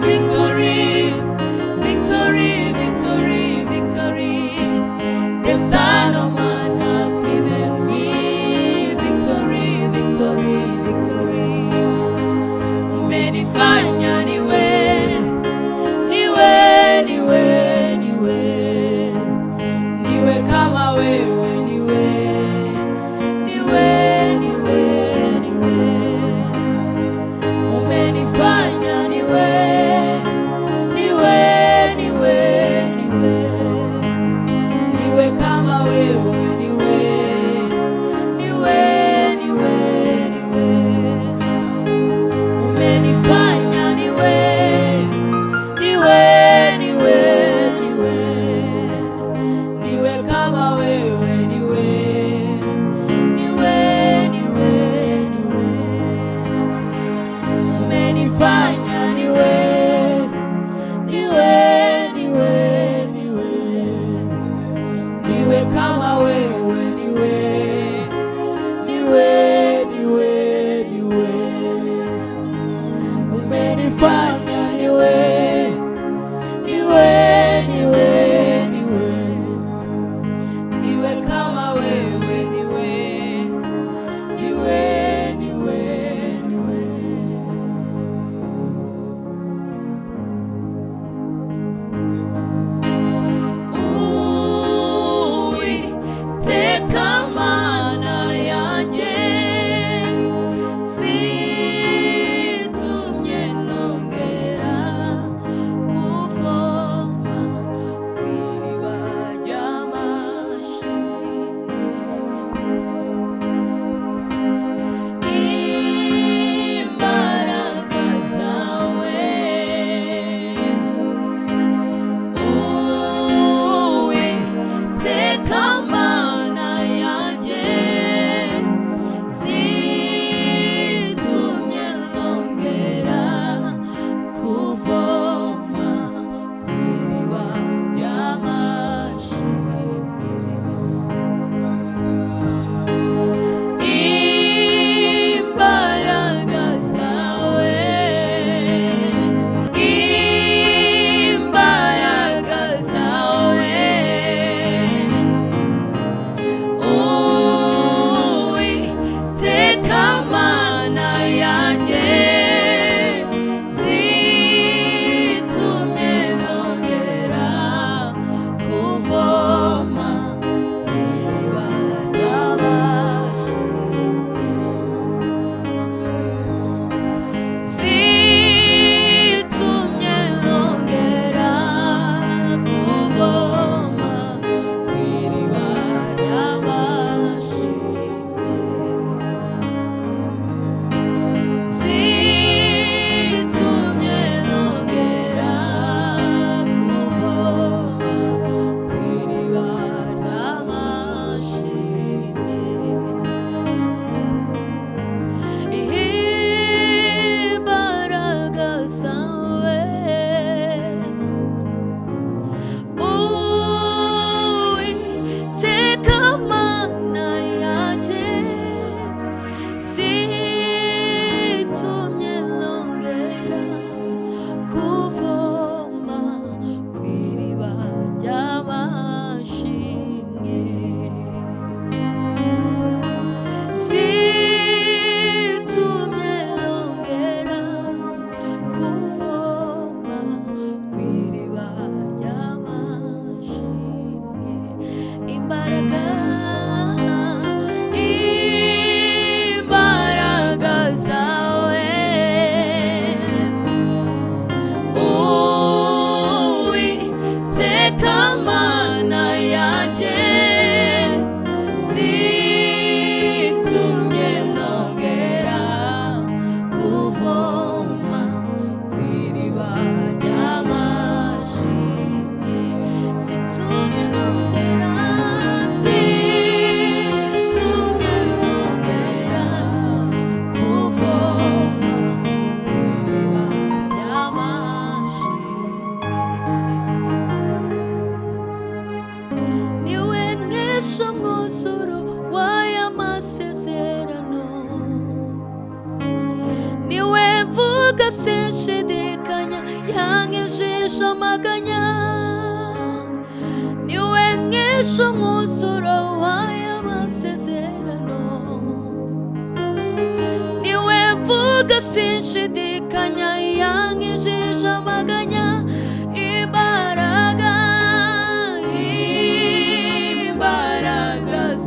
victory, victory, victory, victory. The Son of Man has given me victory, victory, victory. Umenifanya niwe, niwe, niwe, niwe, niwe kama wewe, niwe, niwe, niwe, niwe. Umenifanya niwe. nkijisha amaganya, niwe nkesha umwuzuro w'aya masezerano, niwe mvuga sinshidikanya, yankijije amaganya, imbaraga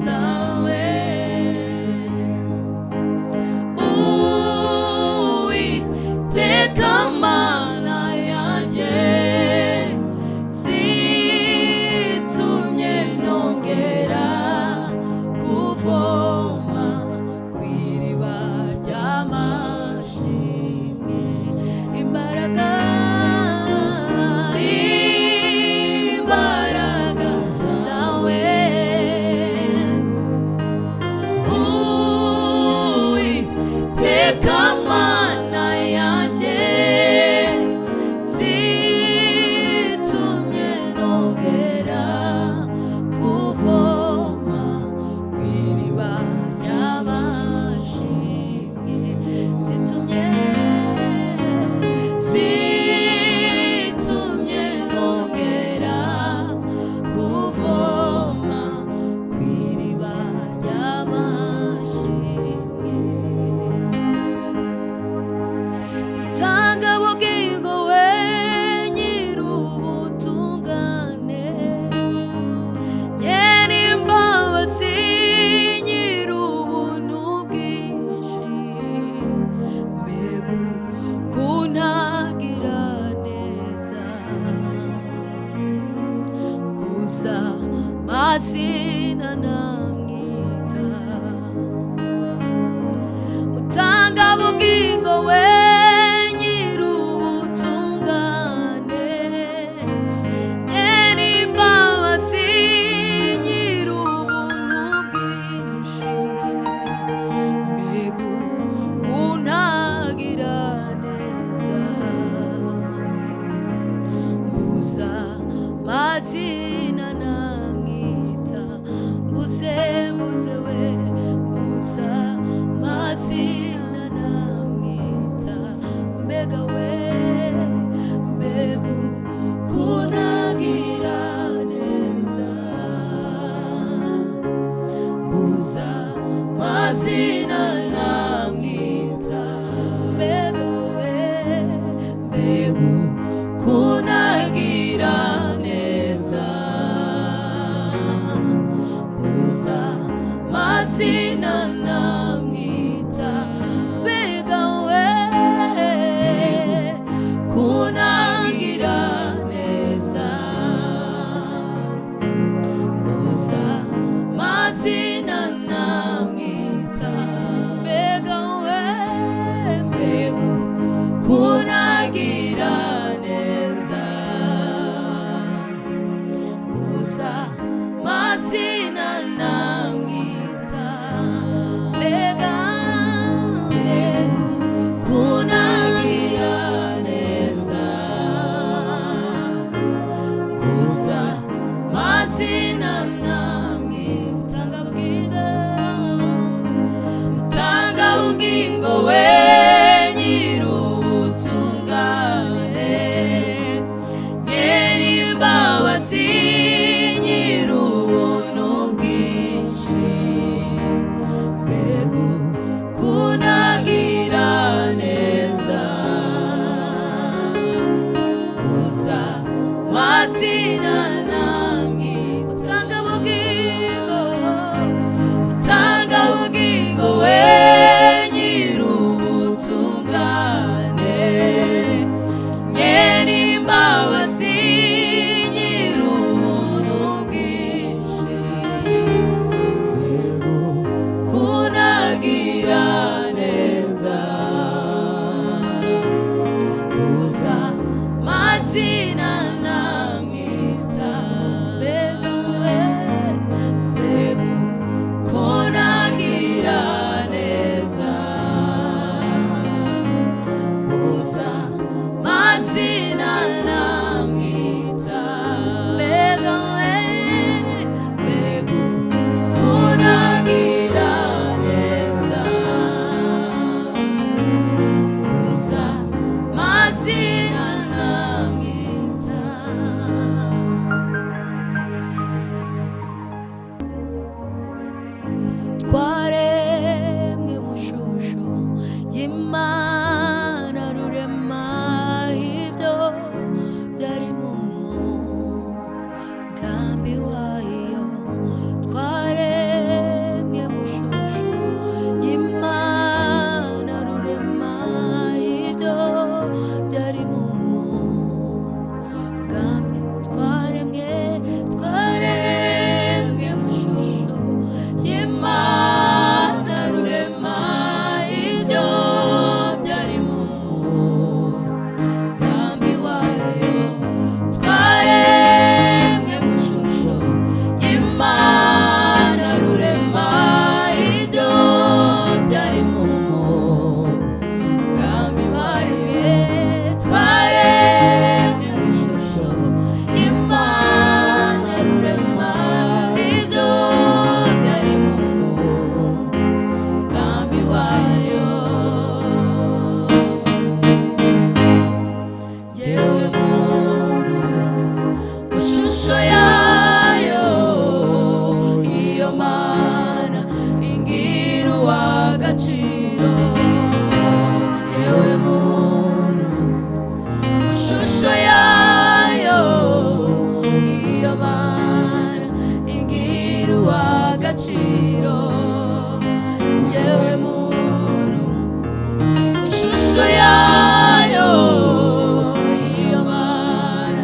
zawe, Uwiteka Mana yanjye, zitumye nongera kuvoma ku iriba ry'amashimwe. Imbaraga zawe, Uwiteka Mana yanjye, zitumye nongera kuvoma ku iriba ry'amashimwe. Zitumye nongera kuvoma ku iriba ry'amashimwe. Tanga ubugingo we nyir'ubutungane, nyeri imbabazi nyir'ubuntu bwinshi, mbega kuntagira neza, gusa mazina namwita. Utanga ubugingo we nyir'ubutungane, nyeri imbabazi nyir'ubuntu bwinshi, mbega kuntagira neza, mbuza mazina namwita. Mbuze we, mbuza mazina namwita. Mbega we, mbega kuntagira neza, mbuza mazina namwita. Mbega we, mbega kuntagira neza, mbuza mazina namwita. Mbega we, kuntagira neza, mbuza mazina namwita. Mbega we, mbega kuntagira neza, mbuza mazina namwita. Mbega kuntagira neza, mbuza mazina namwita. Tanga ubugingo we nyir'ubutungane, nyeri imbabazi nyir'ubuntu bwinshi, mbega kuntagira neza, mbuza mazina namwita. Utanga ubugingo, utanga ubugingo we nyir'ubutungane, nyeri imbabazi nyir'ubuntu bwinshi, mbega kuntagira neza, mbuza mazina namwita. Mbega we, mbega kuntagira neza, mbuza mazina namwita. Mbega we, mbega kuntagira neza, mbuza mazina namwita. agaciro yewe muntu ishusho yayo iyo Mana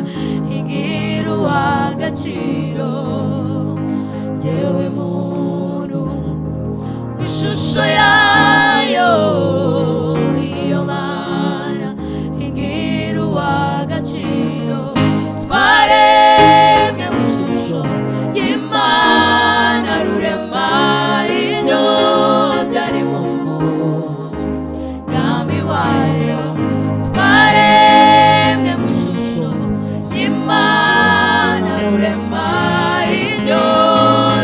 igira agaciro yewe muntu ishusho yayo iyo Mana igira agaciro twaremwe mu ishusho y'Imana rurema ibyo byari mu mugambi wayo twaremwe mu ishusho y'Imana rurema ibyo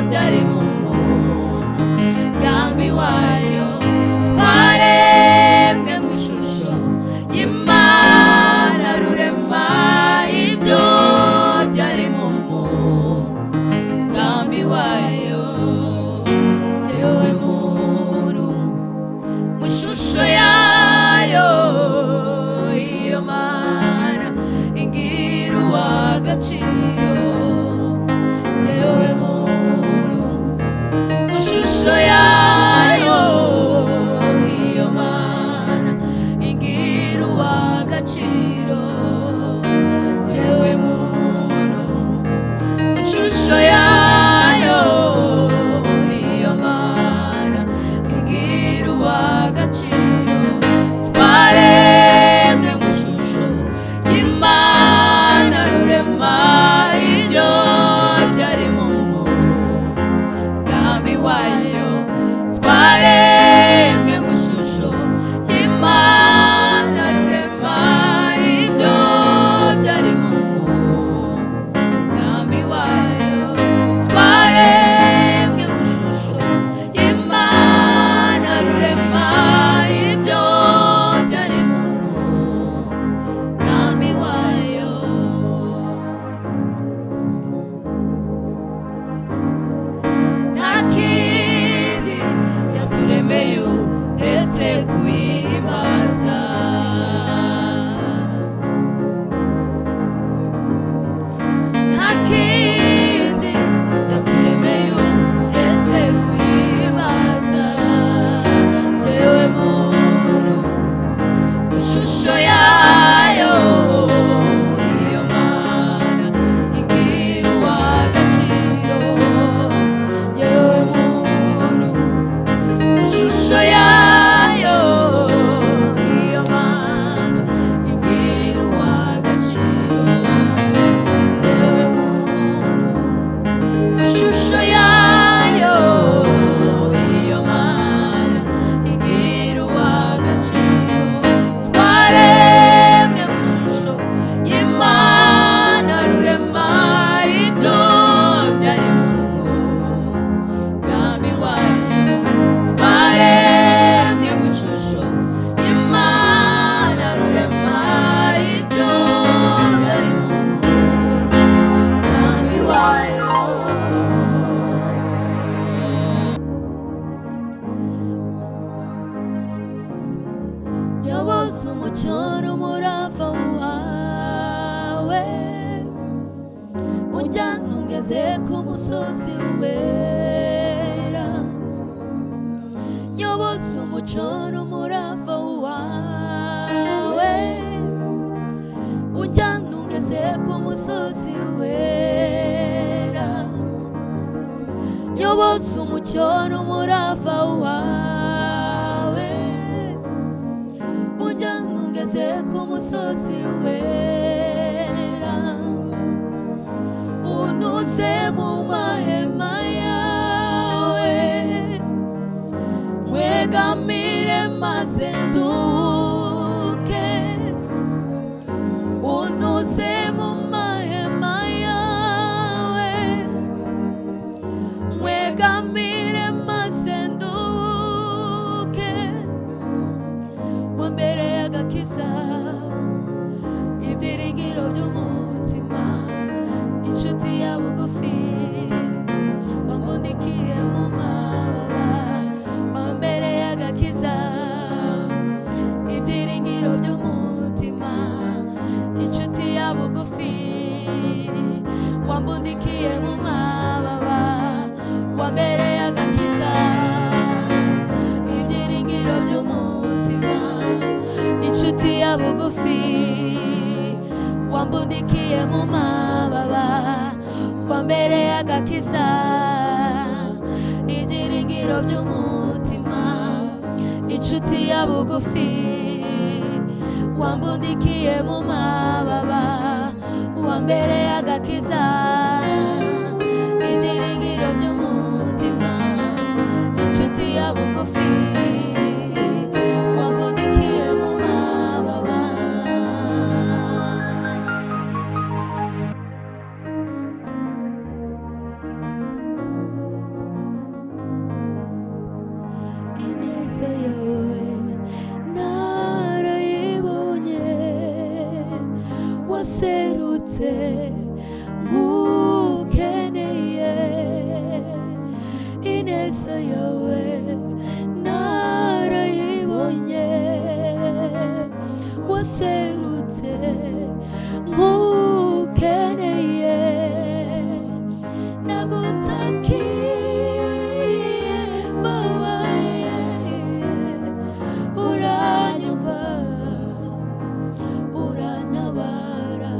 byari mu mugambi wayo twaremwe mu ishusho y'Imana rurema ibyo byari mu mugambi wayo yewe muntu mu ishusho yayo iyo Mana igira agaciro yewe muntu mu ishusho yayo iyo Mana igira agaciro yewe muntu mu ishusho yayo iyo Mana igira agaciro twaremwe mu ishusho y'Imana rurema ibyo byari mu mugambi wayo twaremwe mu ishusho y'Imana rurema ibyo byari mu mugambi wayo twaremwe mu ishusho y'Imana rurema ibyo byari mu mugambi wayo nta kindi yaturemeye uretse kuyihimbaza nta kindi yaturemeye uretse kuyihimbaza yewe muntu ishusho yayo iyo Mana igira agaciro yewe muntu ishusho yayo iyo Mana igira agaciro yewe muntu ishusho yayo iyo Mana igira agaciro twaremwe mu ishusho y'Imana rurema ibyo byari mu mugambi wayo twaremwe mu ishusho y'Imana rurema ibyo byari mu mugambi wayo nyoboza umucyo n'umurava wawe unjyana ungeze ku musozi wera nyoboza umucyo n'umurava wawe unjyana ungeze ku musozi wera nyoboza umucyo n'umurava wawe unjyana ungeze ku musozi wera unuze mu mahema yawe mwegamire maze nduke unuze mu mahema yawe mwegamire maze nduke wambereye agakiza ibyiringiro by'umutima inshuti ya bugufi wamundikiye mu mababa wambereye agakiza ibyiringiro by'umutima inshuti ya bugufi wambundikiye mu mababa wambereye inshuti ya bugufi, wambundikiye mu mababa, wambereye agakiza, ibyiringiro by'umutima. Inshuti ya bugufi, wambundikiye mu mababa, wambereye agakiza, ibyiringiro by'umutima. Inshuti ya bugufi, wambundikiye mu mababa. Ineza yawe narayibonye, waserutse ngukeneye. Ineza yawe narayibonye, waserutse ngukeneye. Nagutakiye babaye, uranyumva, urantabara.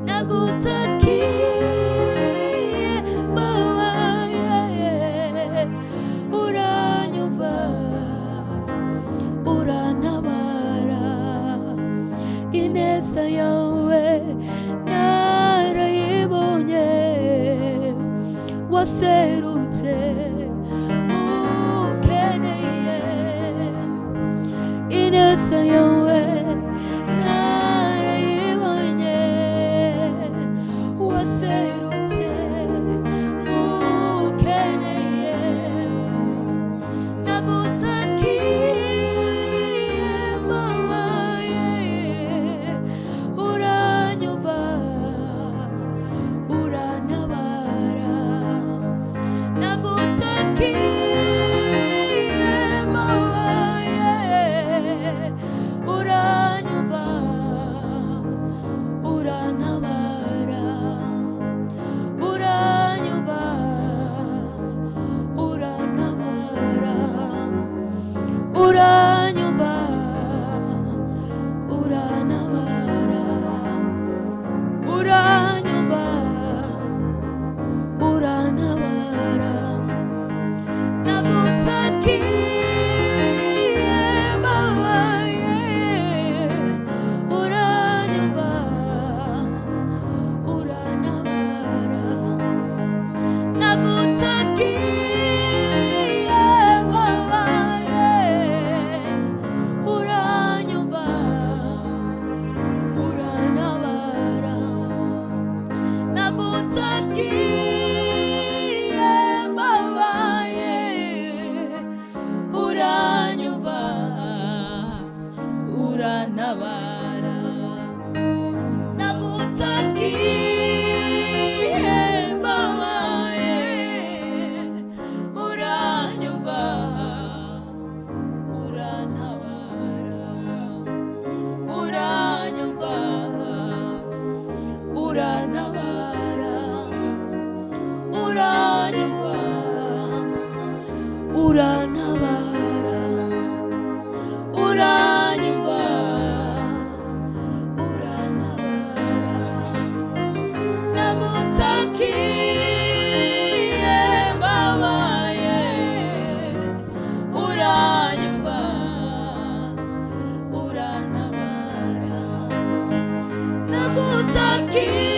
Nagutakiye babaye, uranyumva, urantabara. Ineza yawe narayibonye, waserutse ngukeneye. Ineza yawe narayibonye, waserutse ngukeneye. Nagutakiye mbabaye, uranyumva, urantabara. Nagutakiye mbabaye, uranyumva, urantabara. Uranyumva, urantabara. Uranyumva, urantabara. Uranyumva, urantabara. Nagutakiye babaye, uranyumva, urantabara. Nagutakiye babaye, uranyumva, urantabara. Nagutakiye babaye, uranyumva, urantabara. Nagutakiye babaye, uranyumva, urantabara. Uranyumva, urantabara. Uranyumva, urantabara. Uranyumva, urantabara. Nagutakiye babaye, uranyumva, urantabara. Nagutakiye